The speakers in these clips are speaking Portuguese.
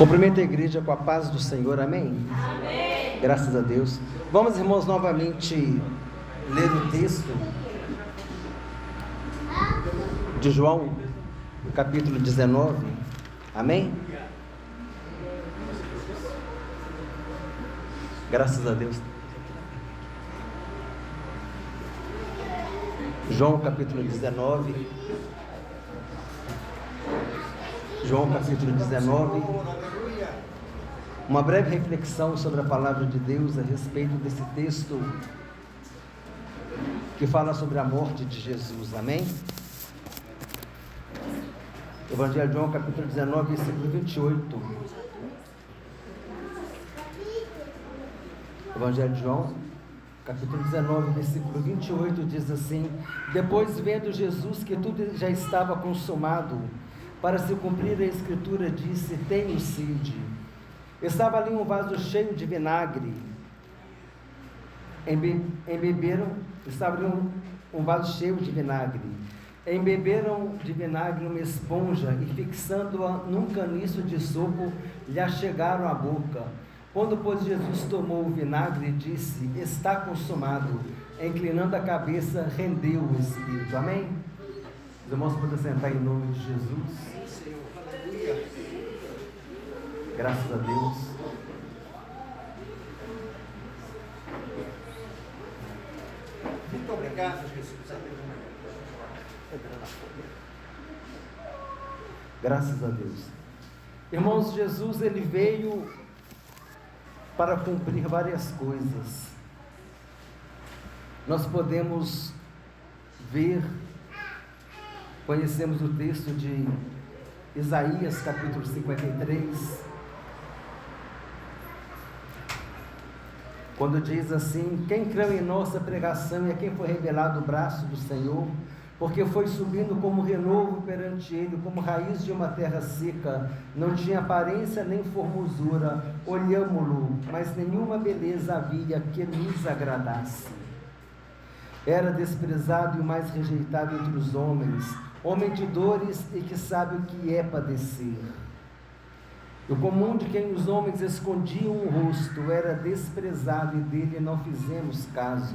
Cumprimento a igreja com a paz do Senhor, amém? Amém. Graças a Deus. Vamos, irmãos, novamente ler o texto de João, capítulo 19, amém? Graças a Deus. João capítulo 19. João capítulo 19. Uma breve reflexão sobre a palavra de Deus a respeito desse texto que fala sobre a morte de Jesus, amém? Evangelho de João capítulo 19, versículo 28. Evangelho de João capítulo 19, versículo 28 diz assim: depois, vendo Jesus que tudo já estava consumado, para se cumprir a escritura, disse: tenho sede. Estava ali um vaso cheio de vinagre. Estava ali um vaso cheio de vinagre. Embeberam de vinagre uma esponja e, fixando-a num caniço de sopo, lhe achegaram à boca. Quando, pois, Jesus tomou o vinagre, disse: está consumado. Inclinando a cabeça, rendeu o Espírito. Amém? Os irmãos podem sentar em nome de Jesus. Graças a Deus. Muito obrigado, Jesus. Graças a Deus. Irmãos, Jesus, ele veio para cumprir várias coisas. Nós podemos ver, conhecemos o texto de Isaías capítulo 53, quando diz assim: quem creu em nossa pregação e a quem foi revelado o braço do Senhor, porque foi subindo como renovo perante ele, como raiz de uma terra seca, não tinha aparência nem formosura, olhámo-lo, mas nenhuma beleza havia que nos agradasse. Era desprezado e o mais rejeitado entre os homens, homem de dores e que sabe o que é padecer. O comum de quem os homens escondiam o rosto, era desprezado e dele não fizemos caso.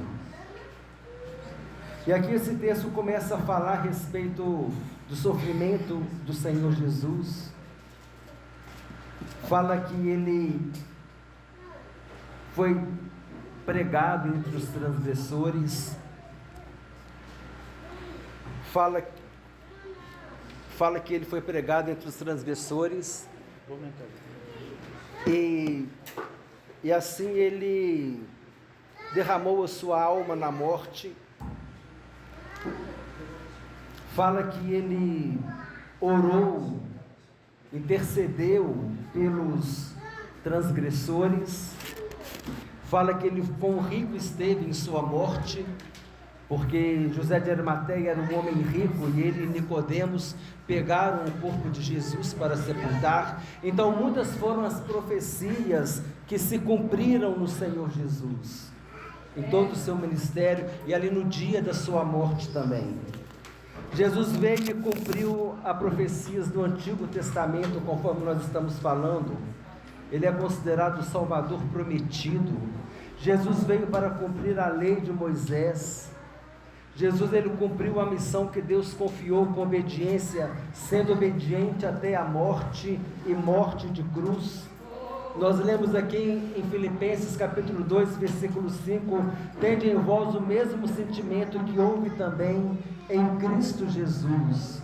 E aqui esse texto começa a falar a respeito do sofrimento do Senhor Jesus. Fala que ele foi pregado entre os transgressores. Fala que ele foi pregado entre os transgressores. E assim ele derramou a sua alma na morte. Fala que ele orou, intercedeu pelos transgressores. Fala que ele, quão rico esteve em sua morte, porque José de Arimateia era um homem rico e ele e Nicodemos pegaram o corpo de Jesus para sepultar. Então muitas foram as profecias que se cumpriram no Senhor Jesus, em todo o seu ministério e ali no dia da sua morte também. Jesus veio e cumpriu as profecias do Antigo Testamento, conforme nós estamos falando. Ele é considerado o Salvador prometido. Jesus veio para cumprir a lei de Moisés. Jesus, ele cumpriu a missão que Deus confiou com obediência, sendo obediente até a morte e morte de cruz. Nós lemos aqui em Filipenses capítulo 2, versículo 5: tende em vós o mesmo sentimento que houve também em Cristo Jesus,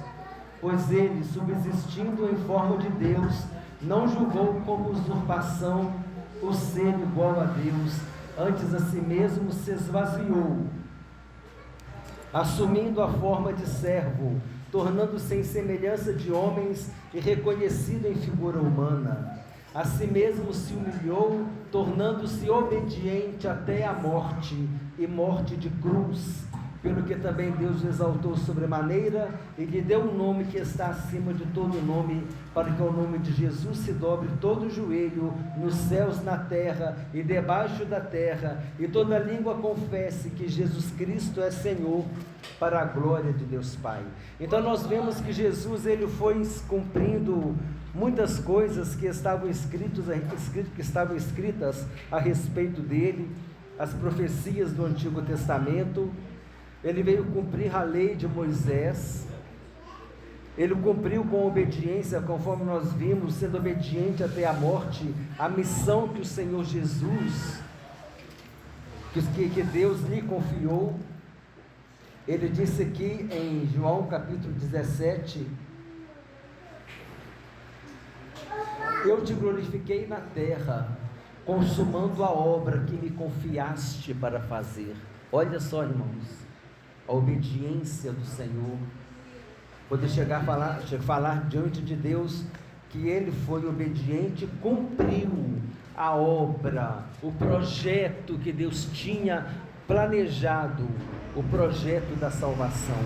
pois ele, subsistindo em forma de Deus, não julgou como usurpação o ser igual a Deus, antes a si mesmo se esvaziou, assumindo a forma de servo, tornando-se em semelhança de homens e reconhecido em figura humana. A si mesmo se humilhou, tornando-se obediente até a morte, e morte de cruz. pelo que também Deus o exaltou sobremaneira e lhe deu um nome que está acima de todo nome, para que ao nome de Jesus se dobre todo o joelho, nos céus, na terra e debaixo da terra, e toda língua confesse que Jesus Cristo é Senhor, para a glória de Deus Pai. Então nós vemos que Jesus, ele foi cumprindo muitas coisas que estavam escritas a respeito dele, as profecias do Antigo Testamento. Ele veio cumprir a lei de Moisés, ele cumpriu com obediência, conforme nós vimos, sendo obediente até a morte, a missão que o Senhor Jesus, que Deus lhe confiou. Ele disse aqui em João capítulo 17, eu te glorifiquei na terra, consumando a obra que me confiaste para fazer. Olha só, irmãos, a obediência do Senhor, poder chegar a falar diante de Deus, que ele foi obediente, cumpriu a obra, o projeto que Deus tinha planejado, o projeto da salvação.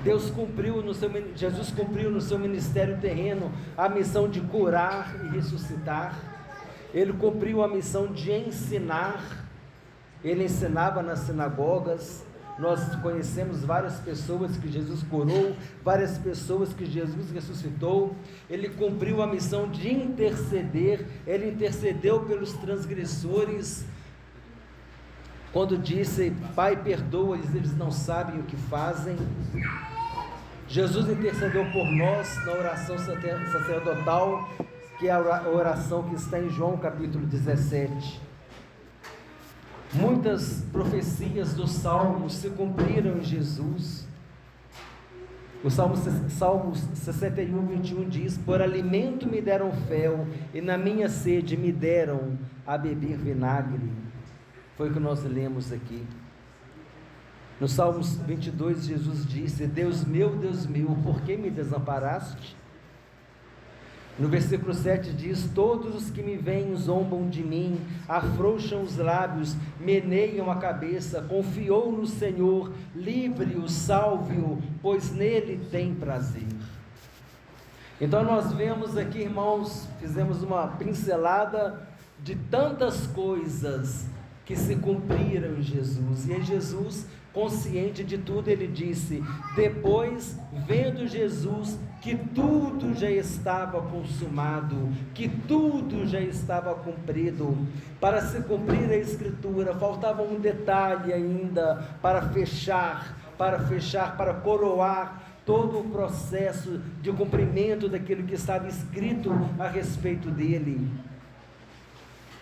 Jesus cumpriu no seu ministério terreno a missão de curar e ressuscitar. Ele cumpriu a missão de ensinar. Ele ensinava nas sinagogas. Nós conhecemos várias pessoas que Jesus curou, várias pessoas que Jesus ressuscitou. Ele cumpriu a missão de interceder. Ele intercedeu pelos transgressores, quando disse: Pai, perdoa-lhes, eles não sabem o que fazem. Jesus intercedeu por nós na oração sacerdotal, que é a oração que está em João capítulo 17. Muitas profecias dos Salmos se cumpriram em Jesus. O Salmo 61, 21 diz: Por alimento me deram fel, e na minha sede me deram a beber vinagre. Foi o que nós lemos aqui. No Salmos 22, Jesus disse: Deus meu, por que me desamparaste? No versículo 7 diz: Todos os que me veem zombam de mim, afrouxam os lábios, meneiam a cabeça. Confiou no Senhor, livre-o, salve-o, pois nele tem prazer. Então nós vemos aqui, irmãos, fizemos uma pincelada de tantas coisas que se cumpriram em Jesus. E em Jesus, consciente de tudo, ele disse: depois, vendo Jesus que tudo já estava consumado, que tudo já estava cumprido, para se cumprir a Escritura, faltava um detalhe ainda para para coroar todo o processo de cumprimento daquilo que estava escrito a respeito dele.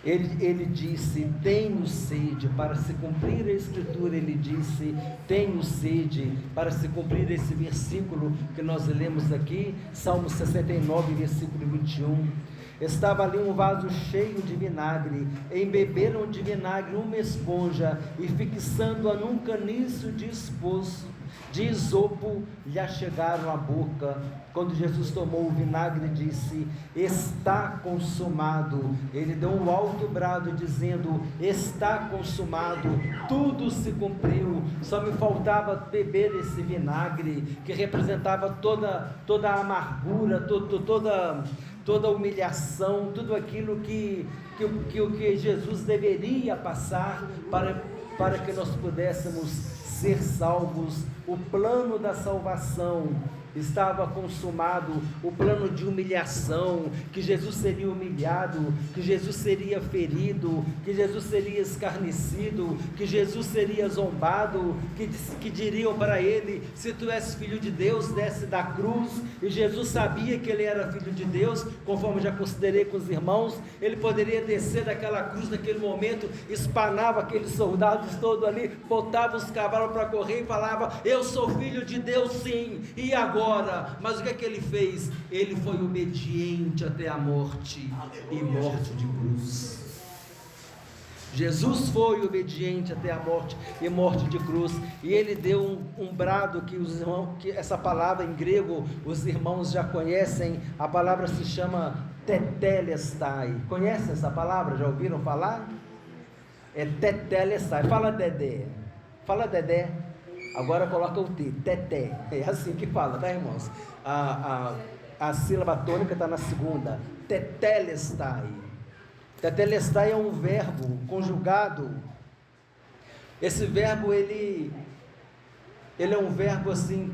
Ele disse: tenho sede. Para se cumprir a Escritura, ele disse: tenho sede. Para se cumprir esse versículo que nós lemos aqui, Salmo 69, versículo 21, estava ali um vaso cheio de vinagre, embeberam de vinagre uma esponja, e fixando-a num caniço de isopo, lhe achegaram a boca. Quando Jesus tomou o vinagre, disse: está consumado. Ele deu um alto brado, dizendo: está consumado, tudo se cumpriu. Só me faltava beber esse vinagre, que representava toda a amargura, toda a humilhação, tudo aquilo que Jesus deveria passar para que nós pudéssemos ser salvos. O plano da salvação estava consumado, o plano de humilhação, que Jesus seria humilhado, que Jesus seria ferido, que Jesus seria escarnecido, que Jesus seria zombado, que diriam para ele: se tu és filho de Deus, desce da cruz. E Jesus sabia que ele era filho de Deus, conforme já considerei com os irmãos. Ele poderia descer daquela cruz naquele momento, espanava aqueles soldados todos ali, botava os cavalos para correr e falava: eu sou filho de Deus, sim, e agora? Mas o que é que ele fez? Ele foi obediente até a morte, e morte de cruz. Jesus foi obediente até a morte e morte de cruz. E ele deu um brado que essa palavra em grego os irmãos já conhecem. A palavra se chama tetelestai. Conhecem essa palavra? Já ouviram falar? É tetelestai. Fala Dedé. Fala Dedé. Agora coloca o T, teté. É assim que fala, tá, irmãos? A sílaba tônica está na segunda. Tetelestai. Tetelestai é um verbo conjugado. Esse verbo, ele é um verbo assim,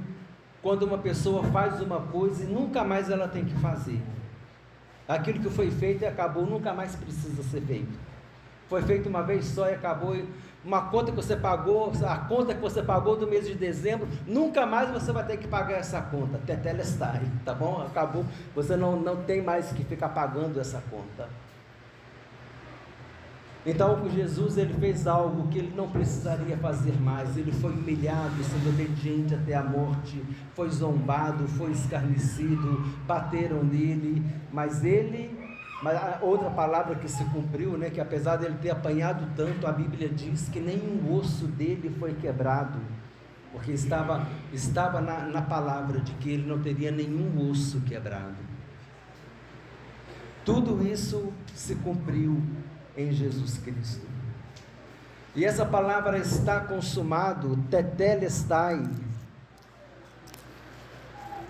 quando uma pessoa faz uma coisa e nunca mais ela tem que fazer. Aquilo que foi feito e acabou, nunca mais precisa ser feito. Foi feito uma vez só e acabou. Uma conta que você pagou, a conta que você pagou do mês de dezembro, nunca mais você vai ter que pagar essa conta. Tetelestai, tá bom? Acabou. Você não tem mais que ficar pagando essa conta. Então, Jesus, ele fez algo que ele não precisaria fazer mais. Ele foi humilhado, sendo obediente até a morte, foi zombado, foi escarnecido, bateram nele, mas a outra palavra que se cumpriu, né, que apesar dele ter apanhado tanto, a Bíblia diz que nenhum osso dele foi quebrado, porque estava na palavra de que ele não teria nenhum osso quebrado. Tudo isso se cumpriu em Jesus Cristo. E essa palavra está consumado, tetelestai.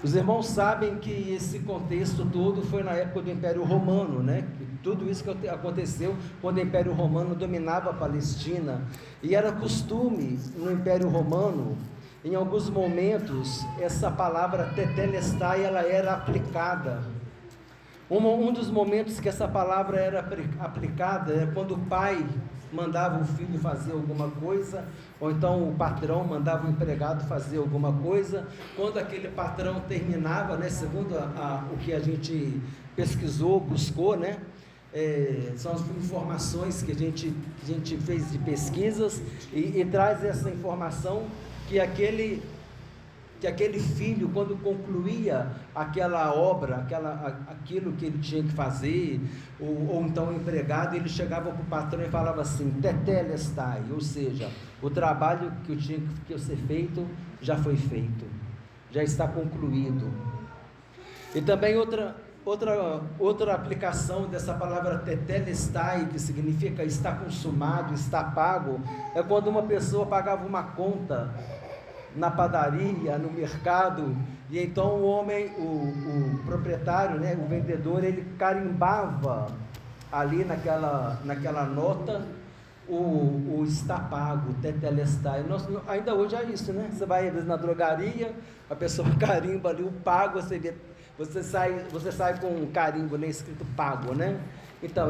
Os irmãos sabem que esse contexto todo foi na época do Império Romano, né? Tudo isso que aconteceu quando o Império Romano dominava a Palestina. E era costume no Império Romano, em alguns momentos, essa palavra tetelestai, ela era aplicada. Um dos momentos que essa palavra era aplicada é quando o pai mandava o filho fazer alguma coisa, ou então o patrão mandava o empregado fazer alguma coisa. Quando aquele patrão terminava, né, segundo o que a gente pesquisou, buscou, né, são as informações que a gente fez de pesquisas, e traz essa informação que aquele filho, quando concluía aquela obra, aquilo que ele tinha que fazer, ou então o empregado, ele chegava para o patrão e falava assim, tetelestai, ou seja, o trabalho que tinha que ser feito, já foi feito, já está concluído. E também outra aplicação dessa palavra tetelestai, que significa está consumado, está pago, é quando uma pessoa pagava uma conta na padaria, no mercado, e então o homem, o proprietário, né, o vendedor, ele carimbava ali naquela nota o está pago, tetelestai. Ainda hoje é isso, né? Você vai às vezes na drogaria, a pessoa carimba ali o pago, você sai com um carimbo, né, escrito pago, né? Então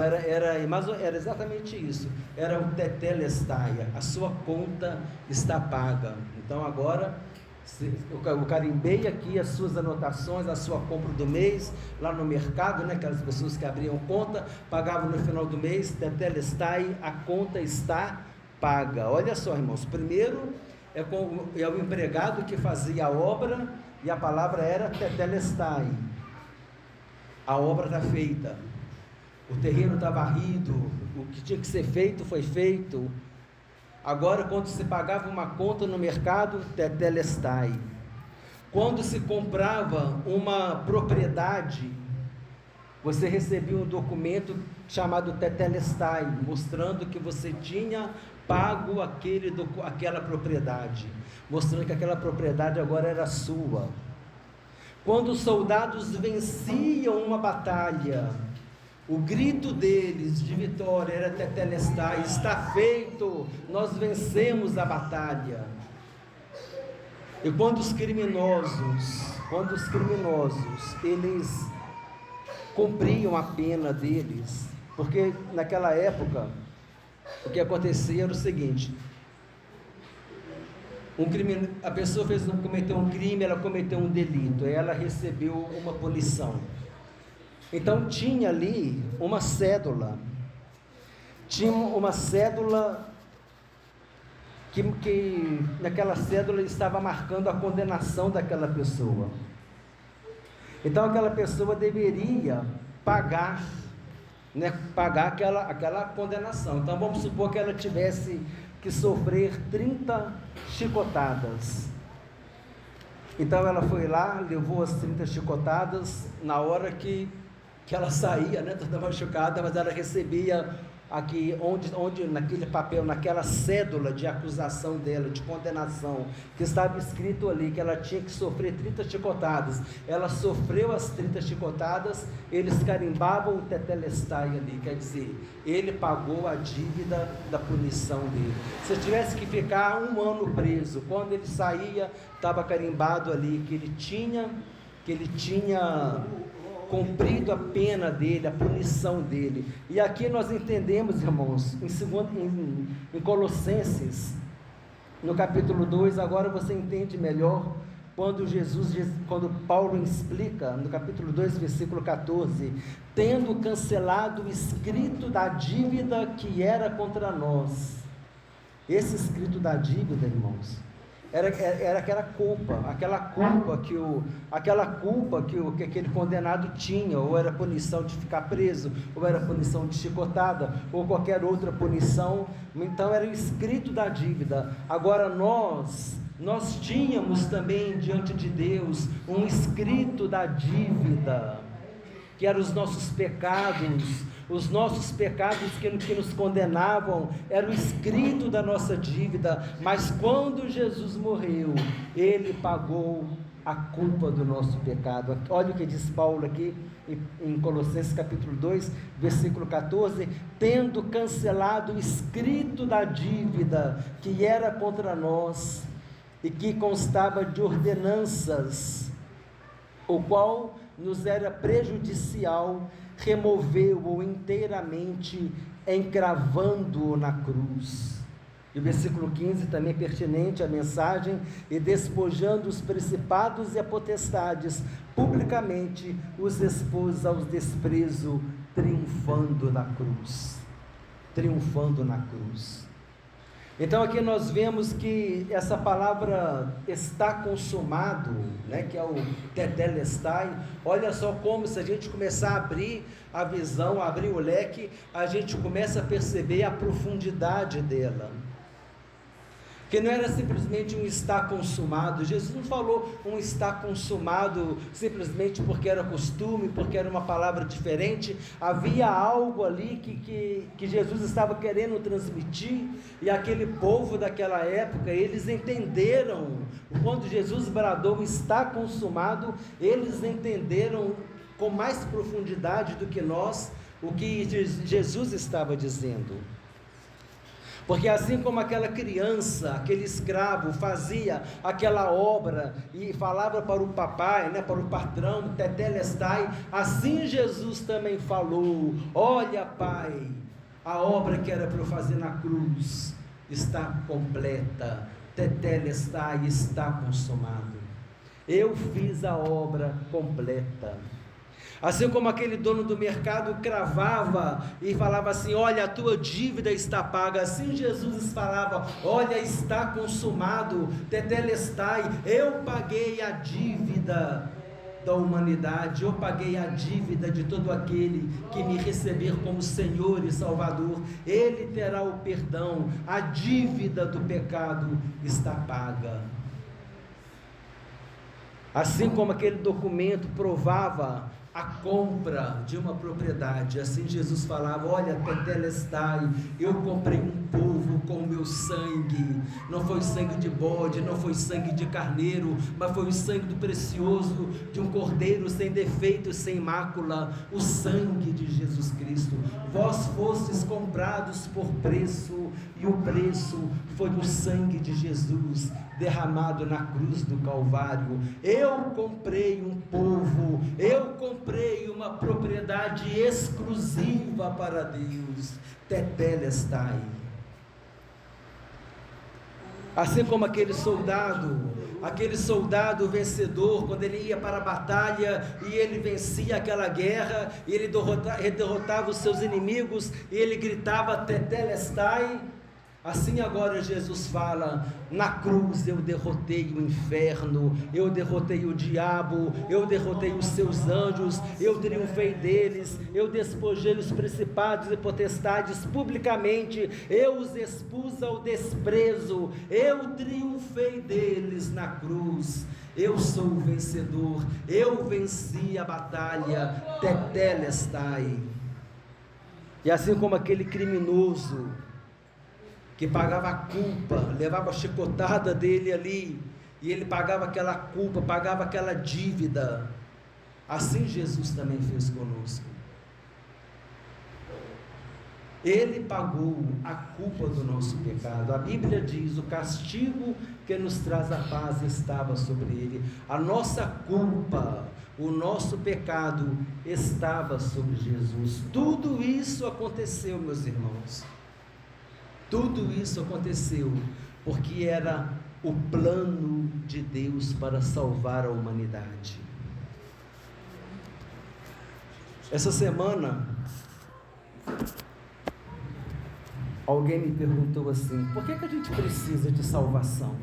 mas era exatamente isso, era o tetelestai, a sua conta está paga. Então agora eu carimbei aqui as suas anotações, a sua compra do mês, lá no mercado, né, aquelas pessoas que abriam conta, pagavam no final do mês, tetelestai, a conta está paga. Olha só, irmãos, primeiro é o empregado que fazia a obra, e a palavra era tetelestai, a obra está feita. O terreno está varrido, o que tinha que ser feito foi feito. Agora, quando se pagava uma conta no mercado, tetelestai. Quando se comprava uma propriedade, você recebia um documento chamado tetelestai, mostrando que você tinha pago aquela propriedade, mostrando que aquela propriedade agora era sua. Quando os soldados venciam uma batalha, o grito deles de vitória era tetelestai, está feito, nós vencemos a batalha. E quando os criminosos, eles cumpriam a pena deles, porque naquela época, o que acontecia era o seguinte, a pessoa cometeu um crime, ela cometeu um delito, ela recebeu uma punição. Então tinha ali uma cédula, que naquela cédula estava marcando a condenação daquela pessoa. Então aquela pessoa deveria pagar aquela condenação. Então vamos supor que ela tivesse que sofrer 30 chicotadas. Então ela foi lá, levou as 30 chicotadas, na hora que ela saía, né, toda machucada, mas ela recebia aqui, onde naquele papel, naquela cédula de acusação dela, de condenação, que estava escrito ali que ela tinha que sofrer 30 chicotadas, ela sofreu as 30 chicotadas, eles carimbavam o tetelestai ali, quer dizer, ele pagou a dívida da punição dele. Se tivesse que ficar 1 ano preso, quando ele saía, estava carimbado ali que ele tinha cumprido a pena dele, a punição dele. E aqui nós entendemos, irmãos, em Colossenses, no capítulo 2, agora você entende melhor, quando Paulo explica, no capítulo 2, versículo 14, tendo cancelado o escrito da dívida que era contra nós. Esse escrito da dívida, irmãos, era aquela culpa que aquele condenado tinha, ou era punição de ficar preso, ou era punição de chicotada, ou qualquer outra punição. Então era o escrito da dívida. Agora nós tínhamos também diante de Deus um escrito da dívida, que eram os nossos pecados que nos condenavam, era o escrito da nossa dívida, mas quando Jesus morreu, ele pagou a culpa do nosso pecado. Olha o que diz Paulo aqui em Colossenses capítulo 2, versículo 14, tendo cancelado o escrito da dívida que era contra nós, e que constava de ordenanças, o qual nos era prejudicial, removeu-o inteiramente, encravando-o na cruz. E o versículo 15 também pertinente à mensagem, e despojando os principados e a potestades, publicamente os expôs ao desprezo, triunfando na cruz. Então aqui nós vemos que essa palavra está consumado, né, que é o tetelestai. Olha só como, se a gente começar a abrir a visão, abrir o leque, a gente começa a perceber a profundidade dela. Que não era simplesmente um está consumado. Jesus não falou um está consumado simplesmente porque era costume, porque era uma palavra diferente. Havia algo ali que Jesus estava querendo transmitir, e aquele povo daquela época, eles entenderam, quando Jesus bradou está consumado, eles entenderam com mais profundidade do que nós o que Jesus estava dizendo. Porque assim como aquela criança, aquele escravo fazia aquela obra e falava para o papai, né, para o patrão, tetelestai, assim Jesus também falou: olha, pai, a obra que era para eu fazer na cruz está completa, tetelestai, está consumado. Eu fiz a obra completa. Assim como aquele dono do mercado cravava e falava assim: olha, a tua dívida está paga. Assim Jesus falava: olha, está consumado, tetelestai, eu paguei a dívida da humanidade, eu paguei a dívida de todo aquele que me receber como Senhor e Salvador, ele terá o perdão, a dívida do pecado está paga. Assim como aquele documento provava a compra de uma propriedade, assim Jesus falava: olha, tetelestai, eu comprei um povo com o meu sangue, não foi sangue de bode, não foi sangue de carneiro, mas foi o sangue do precioso de um cordeiro sem defeito, sem mácula, o sangue de Jesus Cristo. Vós fostes comprados por preço, e o preço foi o sangue de Jesus derramado na cruz do Calvário. Eu comprei um povo, eu comprei uma propriedade exclusiva para Deus, tetelestai. Assim como aquele soldado vencedor, quando ele ia para a batalha e ele vencia aquela guerra, e ele derrotava os seus inimigos, e ele gritava tetelestai. Assim agora Jesus fala: na cruz eu derrotei o inferno, eu derrotei o diabo, eu derrotei os seus anjos, eu triunfei deles, eu despojei os principados e potestades publicamente, eu os expus ao desprezo, eu triunfei deles na cruz. Eu sou o vencedor, eu venci a batalha, tetelestai. E assim como aquele criminoso que pagava a culpa, levava a chicotada dele ali, e ele pagava aquela culpa, pagava aquela dívida, assim Jesus também fez conosco. Ele pagou a culpa do nosso pecado. A Bíblia diz: o castigo que nos traz a paz estava sobre ele. A nossa culpa, o nosso pecado estava sobre Jesus. Tudo isso aconteceu, meus irmãos. Tudo isso aconteceu porque era o plano de Deus para salvar a humanidade. Essa semana, alguém me perguntou assim: por que a gente precisa de salvação?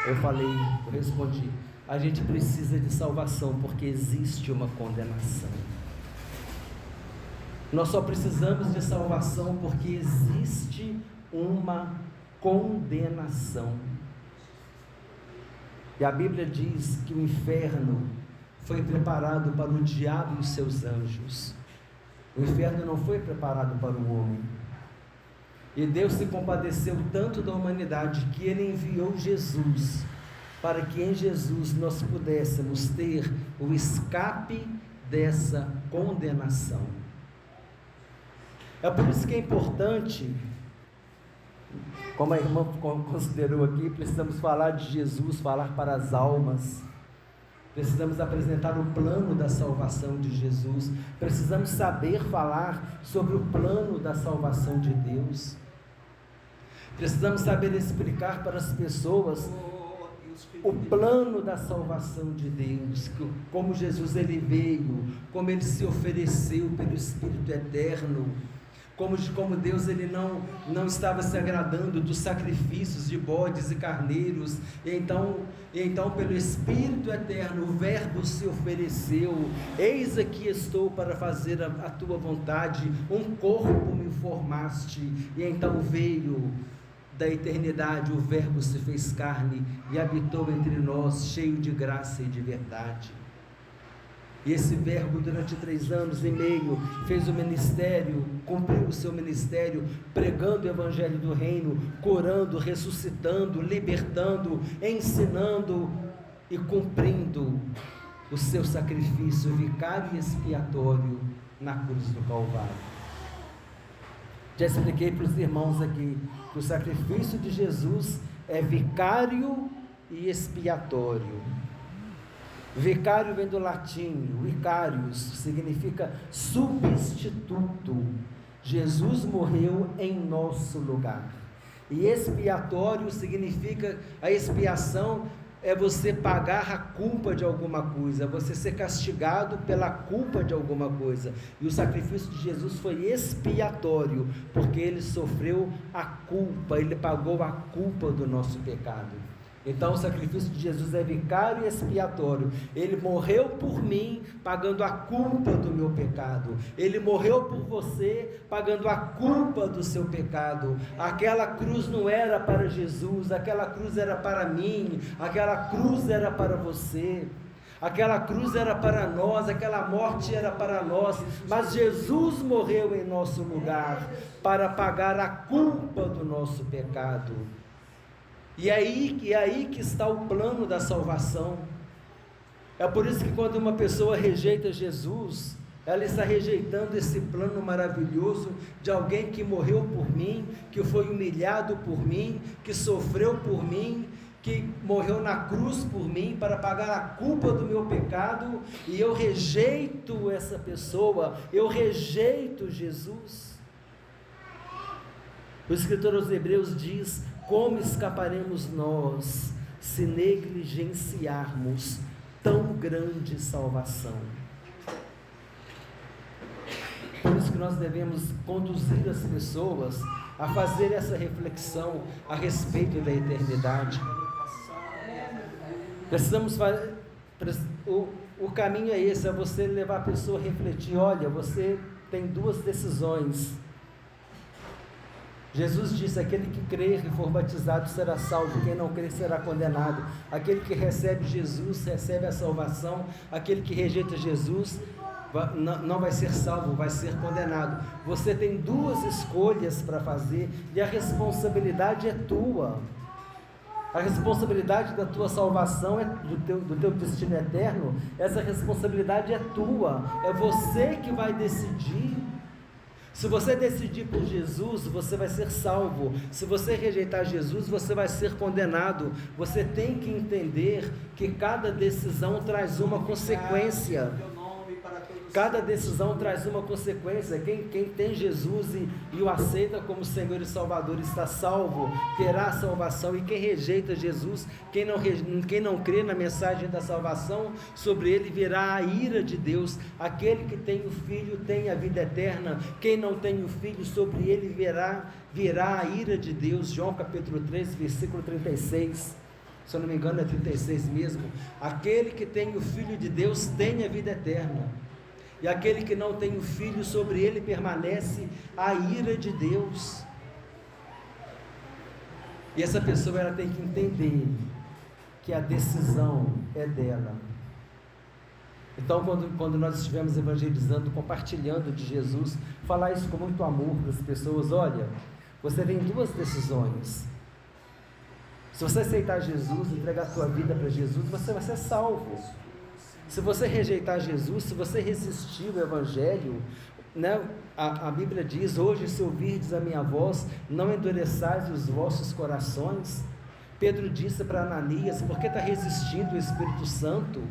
Eu respondi: a gente precisa de salvação porque existe uma condenação. Nós só precisamos de salvação porque existe uma condenação. E a Bíblia diz que o inferno foi preparado para o diabo e os seus anjos. O inferno não foi preparado para o homem. E Deus se compadeceu tanto da humanidade que Ele enviou Jesus, para que em Jesus nós pudéssemos ter o escape dessa condenação. É por isso que é importante, como a irmã considerou aqui, precisamos falar de Jesus, falar para as almas. Precisamos apresentar o plano da salvação de Jesus. Precisamos saber falar sobre o plano da salvação de Deus. Precisamos saber explicar para as pessoas o plano da salvação de Deus, como Jesus ele veio, como ele se ofereceu pelo Espírito eterno, como Deus ele não estava se agradando dos sacrifícios de bodes e carneiros, e então pelo Espírito eterno o Verbo se ofereceu: eis aqui estou para fazer a tua vontade, um corpo me formaste. E então veio da eternidade, o Verbo se fez carne e habitou entre nós, cheio de graça e de verdade. E esse Verbo durante 3 anos e meio fez o ministério, cumpriu o seu ministério, pregando o Evangelho do Reino, curando, ressuscitando, libertando, ensinando e cumprindo o seu sacrifício vicário e expiatório na cruz do Calvário. Já expliquei para os irmãos aqui que o sacrifício de Jesus é vicário e expiatório. Vicário vem do latim, vicarius, significa substituto. Jesus morreu em nosso lugar. E expiatório significa, a expiação é você pagar a culpa de alguma coisa, você ser castigado pela culpa de alguma coisa. E o sacrifício de Jesus foi expiatório, porque ele sofreu a culpa, ele pagou a culpa do nosso pecado. Então o sacrifício de Jesus é vicário e expiatório. Ele morreu por mim, pagando a culpa do meu pecado. Ele morreu por você, pagando a culpa do seu pecado. Aquela cruz não era para Jesus, aquela cruz era para mim, aquela cruz era para você. Aquela cruz era para nós, aquela morte era para nós, mas Jesus morreu em nosso lugar, para pagar a culpa do nosso pecado. E é aí que está o plano da salvação. É por isso que quando uma pessoa rejeita Jesus, ela está rejeitando esse plano maravilhoso de alguém que morreu por mim, que foi humilhado por mim, que sofreu por mim, que morreu na cruz por mim para pagar a culpa do meu pecado, e eu rejeito essa pessoa, eu rejeito Jesus. O escritor aos Hebreus diz: como escaparemos nós se negligenciarmos tão grande salvação? Por isso que nós devemos conduzir as pessoas a fazer essa reflexão a respeito da eternidade. Precisamos fazer, o caminho é esse, é você levar a pessoa a refletir. Olha, você tem 2 decisões. Jesus disse: aquele que crer e for batizado será salvo, quem não crer será condenado. Aquele que recebe Jesus recebe a salvação, aquele que rejeita Jesus não vai ser salvo, vai ser condenado. Você tem duas escolhas para fazer e a responsabilidade é tua. A responsabilidade da tua salvação, do teu destino eterno, essa responsabilidade é tua, é você que vai decidir. Se você decidir por Jesus, você vai ser salvo. Se você rejeitar Jesus, você vai ser condenado. Você tem que entender que cada decisão traz uma consequência. Cada decisão traz uma consequência. Quem tem Jesus e o aceita como Senhor e Salvador está salvo, terá salvação. E quem rejeita Jesus, quem não crê na mensagem da salvação, sobre ele virá a ira de Deus. Aquele que tem o Filho tem a vida eterna. Quem não tem o Filho, sobre ele virá a ira de Deus. João capítulo 3, versículo 36. Se eu não me engano é 36 mesmo. Aquele que tem o Filho de Deus tem a vida eterna. E aquele que não tem o Filho, sobre ele permanece a ira de Deus. E essa pessoa, ela tem que entender que a decisão é dela. Então, quando nós estivermos evangelizando, compartilhando de Jesus, falar isso com muito amor para as pessoas. Olha, você tem duas decisões. Se você aceitar Jesus, entregar a sua vida para Jesus, você vai ser salvo. Se você rejeitar Jesus, se você resistir ao Evangelho, né, a Bíblia diz: hoje, se ouvirdes a minha voz, não endureçais os vossos corações. Pedro disse para Ananias: por que está resistindo o Espírito Santo?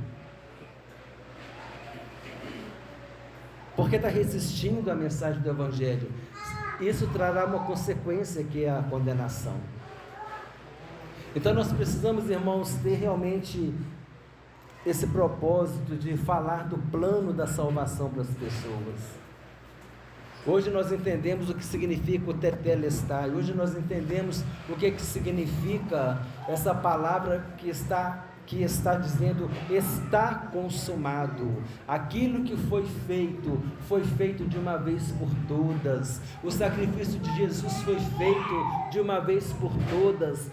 Por que está resistindo à mensagem do Evangelho? Isso trará uma consequência, que é a condenação. Então nós precisamos, irmãos, ter realmente esse propósito de falar do plano da salvação para as pessoas. Hoje nós entendemos o que significa o tetelestai. Hoje nós entendemos o que significa essa palavra que está dizendo: está consumado. Aquilo que foi feito de uma vez por todas. O sacrifício de Jesus foi feito de uma vez por todas.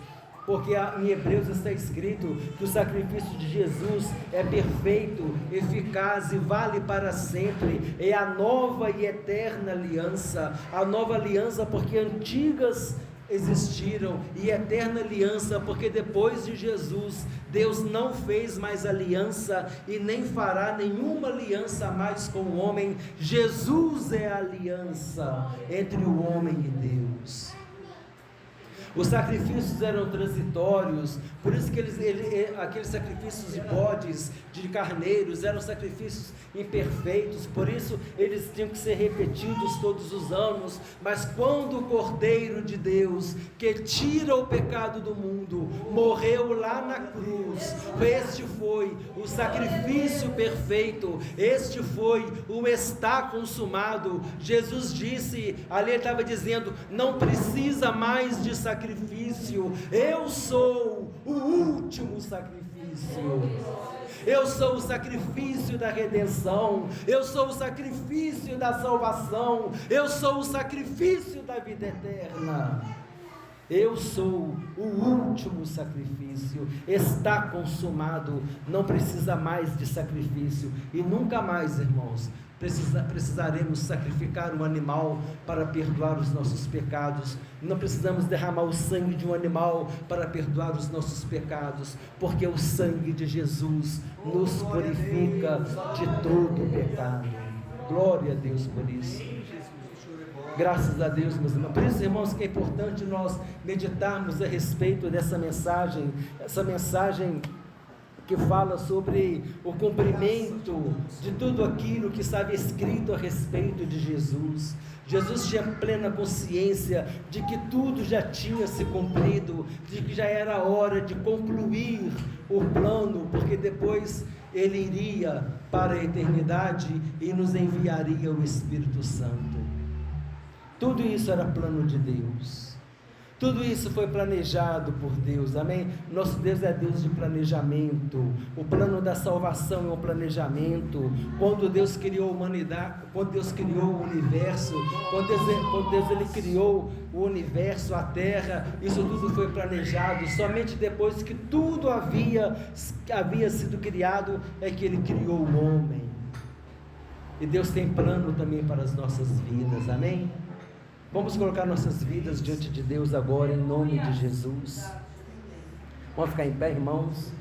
Porque em Hebreus está escrito que o sacrifício de Jesus é perfeito, eficaz e vale para sempre. É a nova e eterna aliança. A nova aliança porque antigas existiram, e eterna aliança porque depois de Jesus, Deus não fez mais aliança e nem fará nenhuma aliança mais com o homem. Jesus é a aliança entre o homem e Deus. Os sacrifícios eram transitórios, por isso que aqueles sacrifícios de bodes, de carneiros, eram sacrifícios imperfeitos, por isso eles tinham que ser repetidos todos os anos. Mas quando o Cordeiro de Deus, que tira o pecado do mundo, morreu lá na cruz, este foi o sacrifício perfeito, este foi o está consumado. Jesus disse, ali ele estava dizendo: não precisa mais de sacrifício, eu sou o último sacrifício. Eu sou o sacrifício da redenção, eu sou o sacrifício da salvação, eu sou o sacrifício da vida eterna. Eu sou o último sacrifício, está consumado, não precisa mais de sacrifício. E nunca mais, irmãos, precisaremos sacrificar um animal para perdoar os nossos pecados. Não precisamos derramar o sangue de um animal para perdoar os nossos pecados, porque o sangue de Jesus nos purifica de todo pecado. Glória a Deus por isso. Graças a Deus, meus irmãos. Por isso, irmãos, que é importante nós meditarmos a respeito dessa mensagem, essa mensagem que fala sobre o cumprimento de tudo aquilo que estava escrito a respeito de Jesus. Jesus tinha plena consciência de que tudo já tinha se cumprido, de que já era hora de concluir o plano, porque depois ele iria para a eternidade e nos enviaria o Espírito Santo. Tudo isso era plano de Deus. Tudo isso foi planejado por Deus, amém? Nosso Deus é Deus de planejamento. O plano da salvação é um planejamento. Quando Deus criou a humanidade, quando Deus criou o universo, quando Deus ele criou o universo, a terra, isso tudo foi planejado. Somente depois que tudo havia sido criado, é que ele criou o homem. E Deus tem plano também para as nossas vidas, amém? Vamos colocar nossas vidas diante de Deus agora, em nome de Jesus. Vamos ficar em pé, irmãos?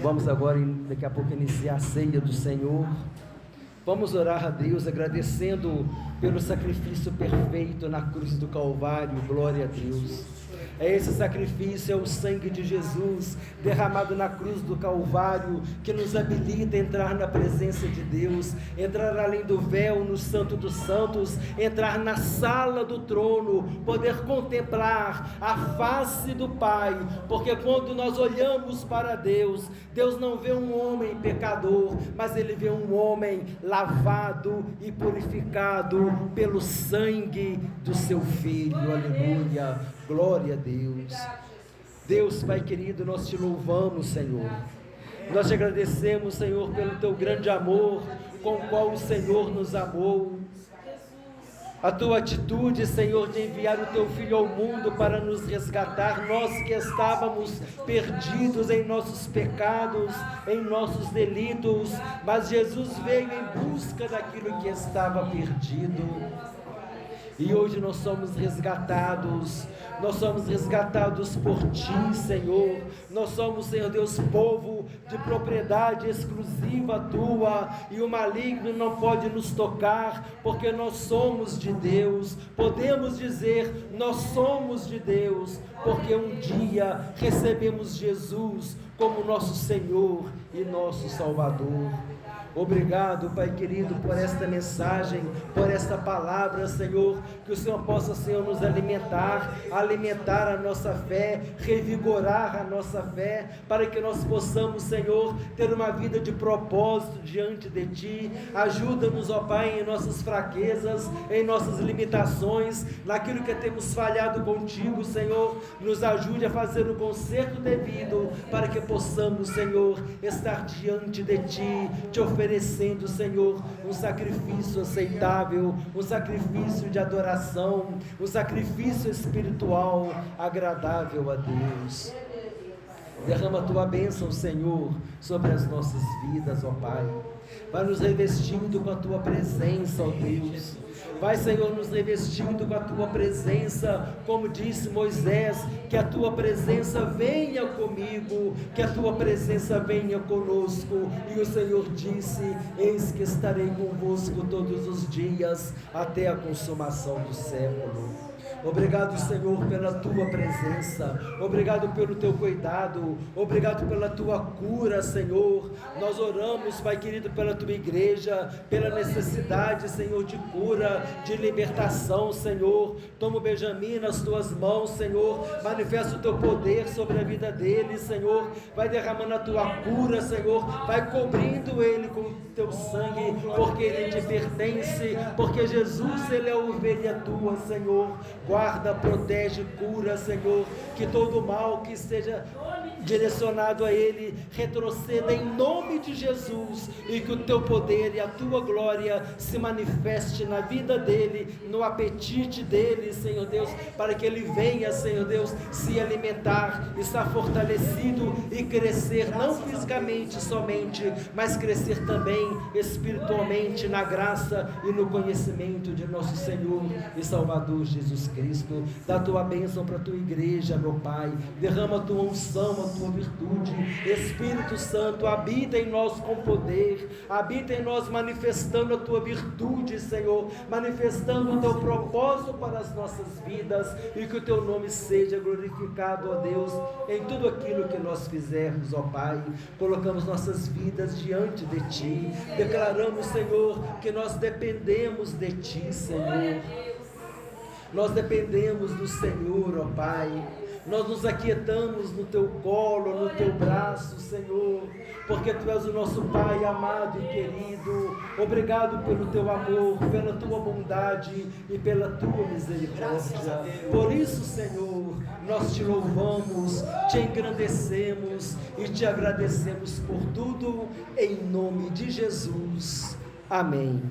Vamos agora, daqui a pouco, iniciar a ceia do Senhor. Vamos orar a Deus, agradecendo pelo sacrifício perfeito na cruz do Calvário. Glória a Deus. É esse sacrifício, é o sangue de Jesus derramado na cruz do Calvário, que nos habilita a entrar na presença de Deus, entrar além do véu no Santo dos Santos, entrar na sala do trono, poder contemplar a face do Pai, porque quando nós olhamos para Deus, Deus não vê um homem pecador, mas Ele vê um homem lavado e purificado pelo sangue do seu Filho. Aleluia, glória a Deus. Deus, Pai querido, nós te louvamos, Senhor. Nós te agradecemos, Senhor, pelo teu grande amor com o qual o Senhor nos amou. A tua atitude, Senhor, de enviar o teu Filho ao mundo para nos resgatar, nós que estávamos perdidos em nossos pecados, em nossos delitos, mas Jesus veio em busca daquilo que estava perdido. E hoje nós somos resgatados por Ti, Senhor. Nós somos, Senhor Deus, povo de propriedade exclusiva Tua, e o maligno não pode nos tocar, porque nós somos de Deus. Podemos dizer, nós somos de Deus, porque um dia recebemos Jesus como nosso Senhor e nosso Salvador. Obrigado, Pai querido, por esta mensagem, por esta palavra, Senhor, que o Senhor possa, Senhor, nos alimentar a nossa fé, revigorar a nossa fé, para que nós possamos, Senhor, ter uma vida de propósito diante de Ti. Ajuda-nos, ó Pai, em nossas fraquezas, em nossas limitações, naquilo que temos falhado contigo, Senhor. Nos ajude a fazer o conserto devido, para que possamos, Senhor, estar diante de Ti, te oferecendo, Senhor, um sacrifício aceitável, um sacrifício de adoração, um sacrifício espiritual agradável a Deus. Derrama a Tua bênção, Senhor, sobre as nossas vidas, ó Pai. Vai nos revestindo com a Tua presença, ó Deus. Vai, Senhor, nos revestindo com a Tua presença, como disse Moisés, que a Tua presença venha comigo, que a Tua presença venha conosco. E o Senhor disse, eis que estarei convosco todos os dias, até a consumação do século. Obrigado, Senhor, pela Tua presença, obrigado pelo Teu cuidado, obrigado pela Tua cura, Senhor. Nós oramos, Pai querido, pela Tua igreja, pela necessidade, Senhor, de cura, de libertação, Senhor. Toma o Benjamim nas Tuas mãos, Senhor, manifesta o Teu poder sobre a vida dele, Senhor. Vai derramando a Tua cura, Senhor, vai cobrindo ele com o Teu sangue, porque ele te pertence, porque Jesus, ele é a ovelha Tua, Senhor. Guarda, protege, cura, Senhor, que todo mal que esteja direcionado a Ele retroceda em nome de Jesus, e que o Teu poder e a Tua glória se manifeste na vida dele, no apetite dele, Senhor Deus, para que ele venha, Senhor Deus, se alimentar, estar fortalecido e crescer, não fisicamente somente, mas crescer também espiritualmente na graça e no conhecimento de nosso Senhor e Salvador Jesus Cristo. Dá a Tua bênção para a Tua igreja, meu Pai, derrama a Tua unção, a Tua virtude. Espírito Santo, habita em nós com poder, habita em nós manifestando a Tua virtude, Senhor, manifestando o Teu propósito para as nossas vidas, e que o Teu nome seja glorificado, ó Deus, em tudo aquilo que nós fizermos, ó Pai. Colocamos nossas vidas diante de Ti, declaramos, Senhor, que nós dependemos de Ti, Senhor. Nós dependemos do Senhor, ó Pai. Nós nos aquietamos no Teu colo, no Teu braço, Senhor, porque Tu és o nosso Pai amado e querido. Obrigado pelo Teu amor, pela Tua bondade e pela Tua misericórdia. Por isso, Senhor, nós Te louvamos, Te engrandecemos e Te agradecemos por tudo, em nome de Jesus. Amém.